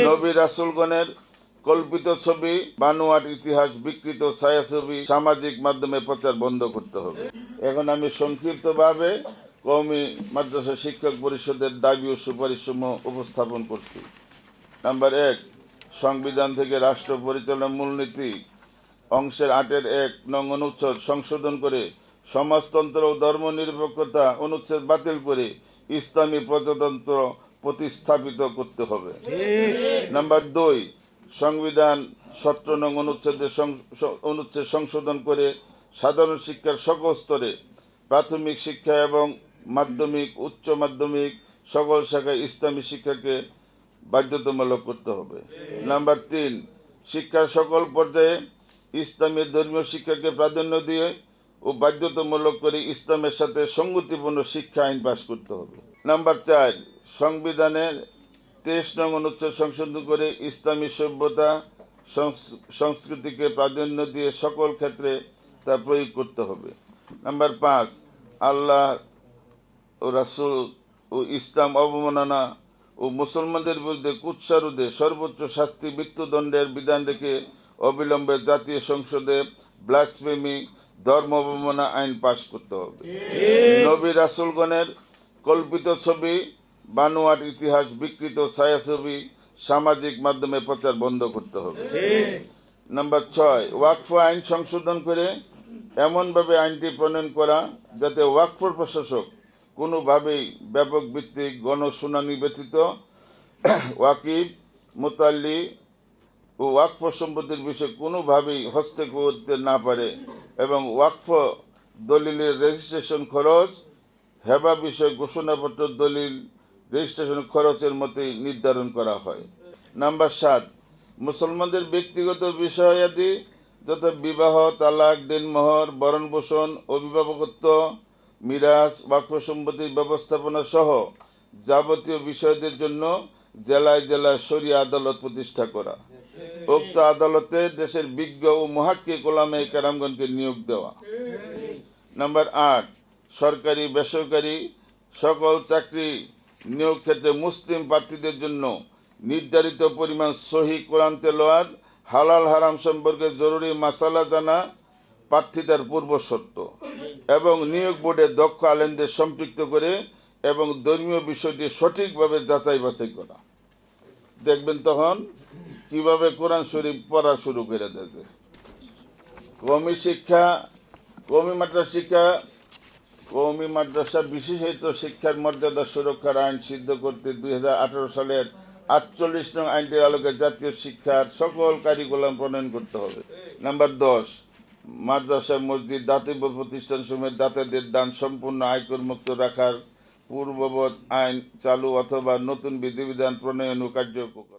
নবী রাসূলগণের কল্পিত ছবি, বানোয়াট ইতিহাস, বিকৃত ছায়াছবি সামাজিক মাধ্যমে প্রচার বন্ধ করতে হবে। এখন আমি সংক্ষিপ্তভাবে কওমি মাদ্রাসা শিক্ষক পরিষদের দাবি ও সুপারিশসমূহ উপস্থাপন করছি। নাম্বার 1, সংবিধান থেকে রাষ্ট্র পরিচালনার মূলনীতি অংশের 8-1 নং অনুচ্ছেদ সংশোধন করে সমাজতন্ত্র ও ধর্মনিরপেক্ষতা অনুচ্ছেদ বাতিল করে ইসলামী প্রজাতন্ত্র প্রতিস্থাপিত করতে হবে। নাম্বার 2, সংবিধান 17 নং অনুচ্ছেদ সংশোধন করে সাধারণ শিক্ষার সকল স্তরে প্রাথমিক শিক্ষা এবং মাধ্যমিক, উচ্চ মাধ্যমিক সকল শাখায় ইসলামী শিক্ষাকে বাধ্যতামূলক করতে হবে। নাম্বার 3, শিক্ষার সকল পর্যায়ে ইসলামী ধর্মীয় শিক্ষাকে প্রাধান্য দিয়ে ও বাধ্যতামূলক করে ইসলামের সাথে সঙ্গতিপূর্ণ শিক্ষা আইন পাশ করতে হবে। নাম্বার 4, সংবিধানের 23 নং অনুচ্ছেদ সংশোধন করে ইসলামী সভ্যতা সংস্কৃতিকে প্রাধান্য দিয়ে সকল ক্ষেত্রে তা প্রয়োগ করতে হবে। নাম্বার 5, আল্লাহ ও রাসূল ও ইসলাম অবমাননা ও মুসলমানদের বিরুদ্ধে কুৎসারোধে সর্বোচ্চ শাস্তি মৃত্যুদণ্ডের বিধান রেখে অবিলম্বে জাতীয় সংসদে ব্লাসফেমি ধর্ম অবমাননা আইন পাশ করতে হবে। নবী রাসূলগণের কল্পিত ছবি, বানোয়াট ইতিহাস, বিকৃত ছায়াছবি সামাজিক মাধ্যমে প্রচার বন্ধ করতে হবে। নাম্বার 6, ওয়াকফ আইন সংশোধন করে এমনভাবে আইনটি প্রণয়ন করা যাতে ওয়াকফ প্রশাসক কোনোভাবেই ব্যাপক ভিত্তিক গণশুনানি ব্যতীত ওয়াকিব, মুতাল্লি ও ওয়াকফ সম্পত্তির বিষয়ে কোনোভাবেই হস্তক্ষেপ করতে না পারে এবং ওয়াকফ দলিলের রেজিস্ট্রেশন খরচ, হেবা বিষয় ঘোষণাপত্র দলিল রেজিস্ট্রেশন খরচের মতোই নির্ধারণ করা হয়। নাম্বার 7, মুসলমানদের ব্যক্তিগত বিষয়াদি যথা বিবাহ, তালাক, দেনমোহর, ভরণ-পোষণ, অভিভাবকত্ব, মিরাস, ওয়াকফ সম্পত্তির ব্যবস্থাপনা সহ যাবতীয় বিষয়দের জন্য জেলায় জেলায় শরিয়া আদালত প্রতিষ্ঠা করা। উক্ত আদালতে দেশের বিজ্ঞ ও মুহাক্কিক উলামায়ে কেরামগণকে নিয়োগ দেওয়া। নাম্বার 8, সরকারি বেসরকারি সকল চাকরি নিয়োগ ক্ষেত্রে মুসলিম প্রার্থীদের জন্য নির্ধারিত পরিমাণ সহিহ কোরআন তেলাওয়াত, হালাল হারাম সম্পর্কে জরুরি মাসালা জানা প্রার্থিতার পূর্ব শর্ত এবং নিয়োগ বোর্ডে দক্ষ আলেমদের সম্পৃক্ত করে এবং ধর্মীয় বিষয়টি সঠিকভাবে যাচাই বাছাই করা। দেখবেন তখন কিভাবে কোরআন শরীফ পড়া শুরু করে দেবে। কওমি মাদ্রাসা বিশেষায়িত শিক্ষার মর্যাদা সুরক্ষার আইন সিদ্ধ করতে 2018 সালের 48 নং আইনটির আলোকে জাতীয় শিক্ষার সকল কারিকুলাম প্রণয়ন করতে হবে। নাম্বার 10, মাদ্রাসা, মসজিদ, দাতব্য প্রতিষ্ঠান সমূহের দাতাদের দান সম্পূর্ণ আয়কর মুক্ত রাখার পূর্ববৎ আইন চালু অথবা নতুন বিধিবিধান প্রণয়ন ও কার্যকর